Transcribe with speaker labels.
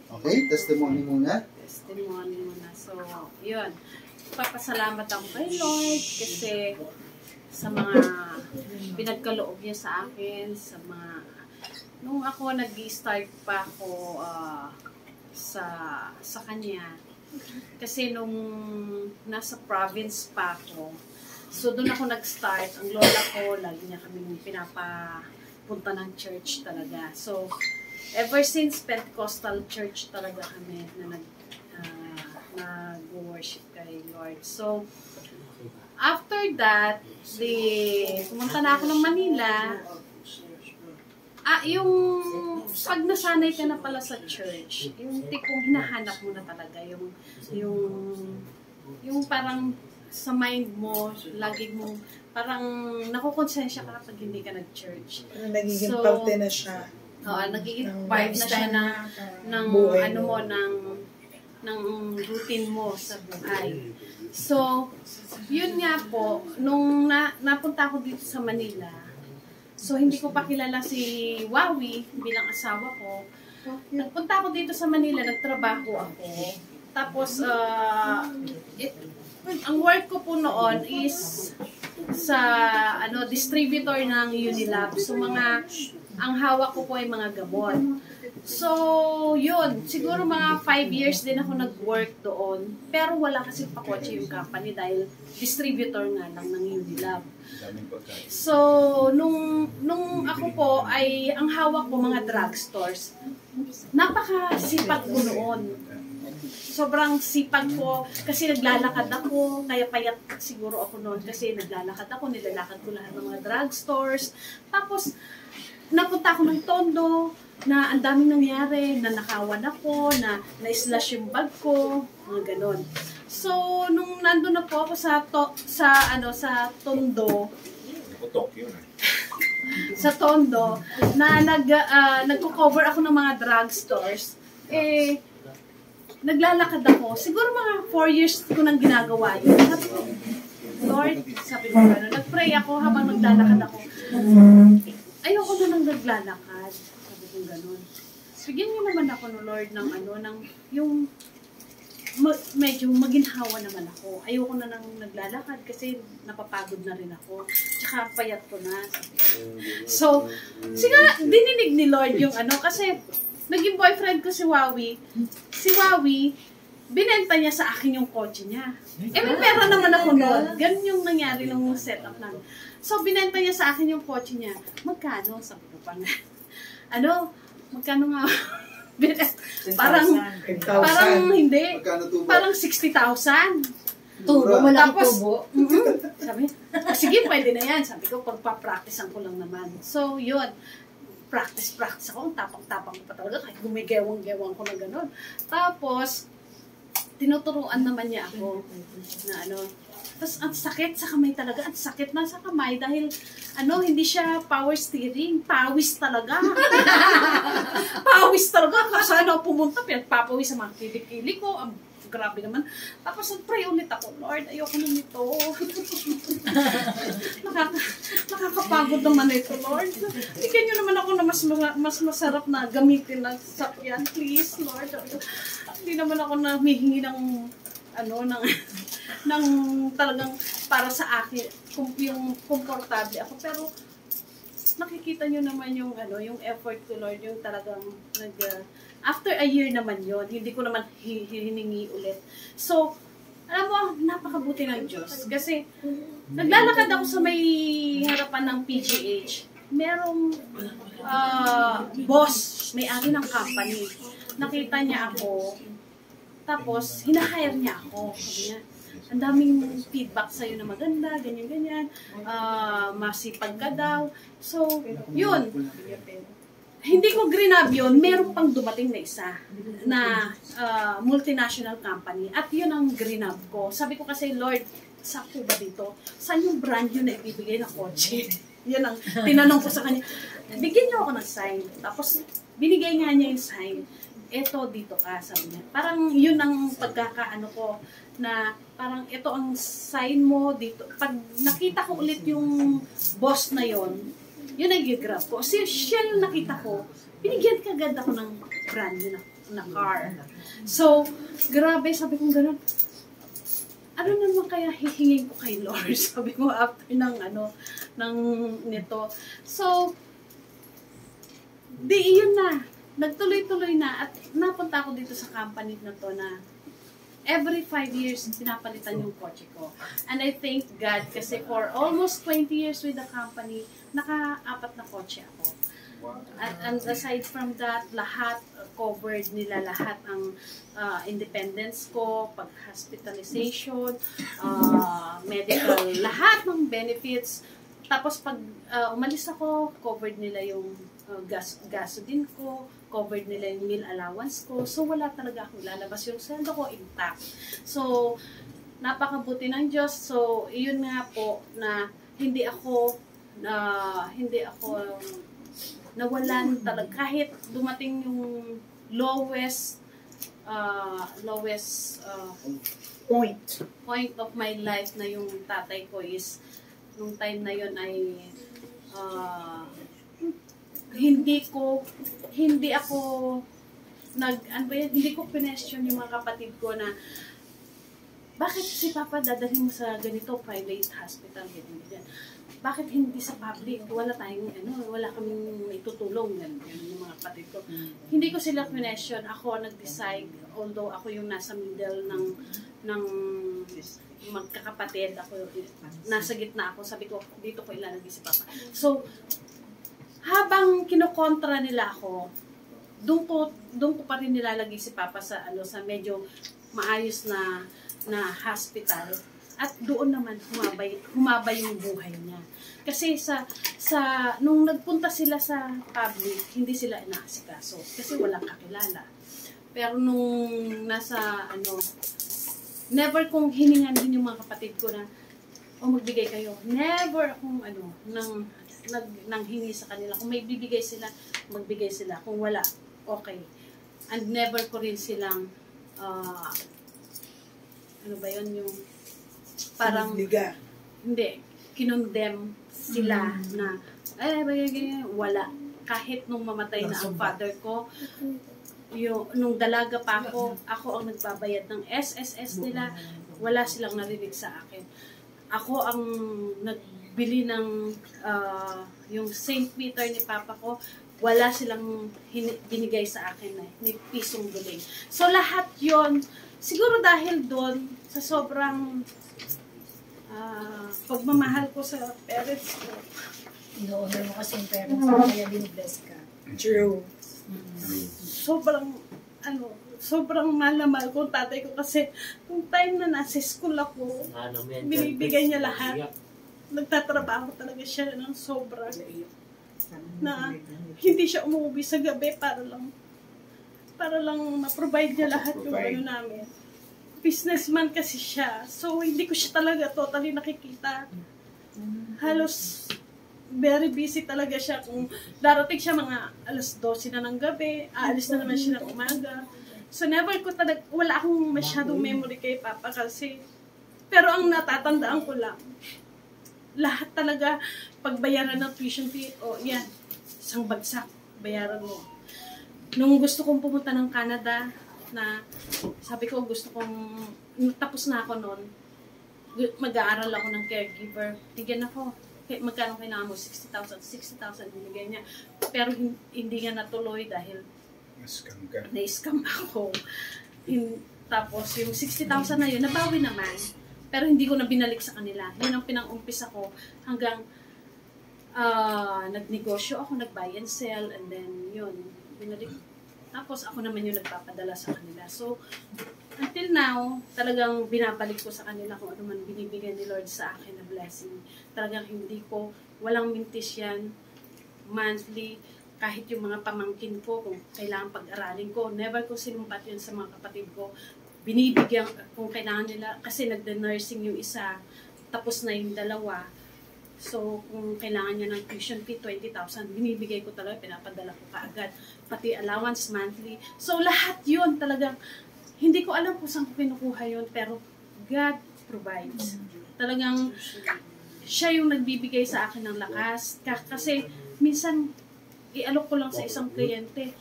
Speaker 1: Okay, testimony muna.
Speaker 2: Testimony muna. So, yun. Papasalamat ako kay Lord kasi sa mga pinagkaloob niya sa akin, sa mga, nung ako nag-start pa ako sa kanya, kasi nung nasa province pa ako, so doon ako nag-start. Ang lola ko, lagi niya kaming pinapapunta ng church talaga. So, ever since Pentecostal church talaga kami na nag-worship kay Lord. So, after that, pumunta na ako ng Manila. Yung pag nasanay ka na pala sa church, yung tipong hinahanap mo na talaga, yung parang sa mind mo, lagi mo, parang nakukonsensya ka kapag hindi ka nag-church.
Speaker 3: Nagiging parte na siya.
Speaker 2: Oo, nagiging part na siya ng ano mo, ng routine mo sa buhay. So, yun nga po, nung napunta ako dito sa Manila, so hindi ko pa kilala si Wawi bilang asawa ko. Nagpunta ako dito sa Manila, nagtrabaho ako. Tapos, ang work ko po noon is sa distributor ng Unilab. So, ang hawak ko po ay mga gamot. So, yun. Siguro mga 5 years din ako nag-work doon. Pero wala kasi pakotse yung company dahil distributor nga lang ng Unilab. So, nung ako po ay, ang hawak ko mga drugstores, napakasipag ko noon. Sobrang sipag ko kasi naglalakad ako, kaya payat siguro ako noon kasi naglalakad ako, nilalakad ko lahat ng mga drugstores. Tapos, napunta ako ng Tondo, na ang daming nangyari, na nakawan ako, na na-slash yung bag ko, mga ganon. So, nung nandun na po ako sa Tondo, sa Tondo, na nagko-cover ako ng mga drugstores, naglalakad ako. Siguro mga 4 years ko nang ginagawa yun. Sabi ko, Lord, sabi ko gano'n, nag-pray ako habang naglalakad ako. Ayoko na nang naglalakad. Sabi ko gano'n. Bigyan niyo naman ako no Lord ng yung medyo maginhawa naman ako. Ayoko na nang naglalakad kasi napapagod na rin ako. Tsaka payat ko na. So, siguro dininig ni Lord yung kasi naging boyfriend ko si Wawi. Si Wawi, binenta niya sa akin yung kotse niya. May pera naman ako noon. Ganun yung nangyari ng setup namin. So, binenta niya sa akin yung kotse niya. Magkano? Sabi ko pa nga. Magkano nga? Parang hindi. Parang 60,000.
Speaker 4: Tubo, malaki tubo.
Speaker 2: Sabi, sige, pwede na yan. Sabi ko, pagpa-practicean ko lang naman. So, yun. Practice ako. Tapang-tapang ko pa talaga. Kahit gumigewang-gewang ko na gano'n. Tapos, tinuturuan naman niya ako na Tapos, ang sakit sa kamay talaga. Ang sakit na sa kamay dahil, hindi siya power steering. Pawis talaga. Pawis talaga. Kasi pumunta, pinagpapawis sa mga kilikili ko. Grabe naman. Tapos, nag-pray ulit ako, Lord, ayoko na nito. Nakakapagod naman ito, Lord. Bigyan niyo naman ako na mas masarap na gamitin ng sakyan. Please, Lord. Hindi naman ako namihingi ng talagang para sa akin, yung komportable ako. Pero, nakikita niyo naman yung effort ko, Lord, yung talagang after a year naman yon, hindi ko naman hiningi ulit. So, alam mo, napakabuti ng Diyos. Kasi, naglalakad ako sa may harapan ng PGH. Merong boss, may-ari ng company. Nakita niya ako, tapos, hinahire niya ako. Sabi niya, ang daming feedback sa'yo na maganda, ganyan-ganyan, masipag ka daw. So, yun. Hindi ko grinab yun, meron pang dumating na isa na multinational company. At yun ang grinab ko. Sabi ko kasi, Lord, sakto ba dito? Saan yung brand yun na ibibigay na kotse? Yun ang tinanong ko sa kanya. Bigyan niyo ako ng sign. Tapos, binigay nga niya yung sign. Eto, dito ka, sabi niya. Parang yun ang pagkakaano ko na parang ito ang sign mo dito. Pag nakita ko ulit yung boss na yon, yun ang gigrab ko. Kasi siya yung nakita ko, binigyan ka agad ako ng brand new na car. So, grabe, sabi ko gano'n, ano naman kaya hihingin ko kay Lord? Sabi ko after ng nito. So, yun na. Nagtuloy-tuloy na at napunta ako dito sa company na to na every 5 years pinapalitan yung kotse ko. And I thank God kasi for almost 20 years with the company, naka-4 na kotse ako. And aside from that, lahat covered nila lahat ang independence ko, pag-hospitalization, medical, lahat ng benefits. Tapos pag umalis ako, covered nila yung gasoline ko, covered nila yung meal allowance ko. So wala talaga akong lalabas. Yung sweldo ko intact. So napakabuti ng Diyos. So iyon nga po na hindi ako nawalan talaga kahit dumating yung lowest point of my life na yung tatay ko is nung time na yun ay hindi ko question yung mga kapatid ko na bakit si Papa dadalhin mo sa ganito private hospital ganyan. Bakit hindi sa public? Wala kaming itutulong yung mga kapatid ko. Hindi ko sila question. Ako nag-decide, although ako yung nasa middle ng magkakapatid, ako nasa gitna ako, sabi ko, dito ko ilalagay si Papa. So, habang kinokontra nila ako, doon ko pa rin nilalagay si Papa sa medyo maayos na hospital. At doon naman humabay yung buhay niya. Kasi nung nagpunta sila sa public, hindi sila inaasikaso kasi walang kakilala. Pero nung never kong hiningan din yung mga kapatid ko na magbigay kayo. Never akong nang hingi sa kanila. Kung may bibigay sila, magbigay sila. Kung wala, okay. And never ko rin silang yung parang hindi kinondem sila na wala kahit nung mamatay na ang father ko nung dalaga pa ako ang nagbabayad ng SSS nila, wala silang narinig sa akin. Ako ang nagbili ng yung St. Peter ni Papa ko, wala silang binigay sa akin na ni pisong guling. So lahat yon siguro dahil doon sa sobrang pagmamahal ko sa parents ko.
Speaker 1: Ino-honor mo kasi yung parents mo, kaya din-bless ka.
Speaker 3: True.
Speaker 2: Sobrang mahal na mahal ko tatay ko kasi nung time na nasa school ako, binibigay niya lahat. Nagtatrabaho talaga siya ng sobra. Na hindi siya umuwi sa gabi para lang ma-provide niya lahat yung namin. Businessman kasi siya. So, hindi ko siya talaga totally nakikita. Halos very busy talaga siya. Kung darating siya mga alas 12 na ng gabi, aalis na naman siya ng umaga. So, never ko talaga, wala akong masyadong memory kay Papa kasi, pero ang natatandaan ko lang, lahat talaga, pagbayaran ng tuition fee, yan, isang bagsak, bayaran mo. Nung gusto kong pumunta ng Canada, na sabi ko tapos na ako noon, mag-aaral ako ng caregiver, tigyan ako, magkano kailangan mo? 60,000 binigay niya, pero hindi nga natuloy dahil na-scam ako. Tapos yung 60,000 na yun, nabawi naman, pero hindi ko na binalik sa kanila. Yun ang pinang-umpisa ko hanggang nagnegosyo ako, nag-buy and sell, and then yun, binalik. Tapos ako naman yung nagpapadala sa kanila. So, until now, talagang binabalik ko sa kanila kung ano man binibigyan ni Lord sa akin na blessing. Talagang walang mintis yan, monthly, kahit yung mga pamangkin ko, kung kailangan pag-aralin ko, never ko sinumpat yun sa mga kapatid ko. Binibigyan kung kailangan nila, kasi nagda-nursing yung isa, tapos na yung dalawa. So, kung kailangan niya ng tuition fee, 20,000, binibigay ko talaga, pinapadala ko kaagad. Pati allowance monthly. So, lahat yun talagang, hindi ko alam kung saan ko pinukuha yun, pero God provides. Talagang, siya yung nagbibigay sa akin ng lakas. Kasi, minsan, ialok ko lang sa isang kliyente.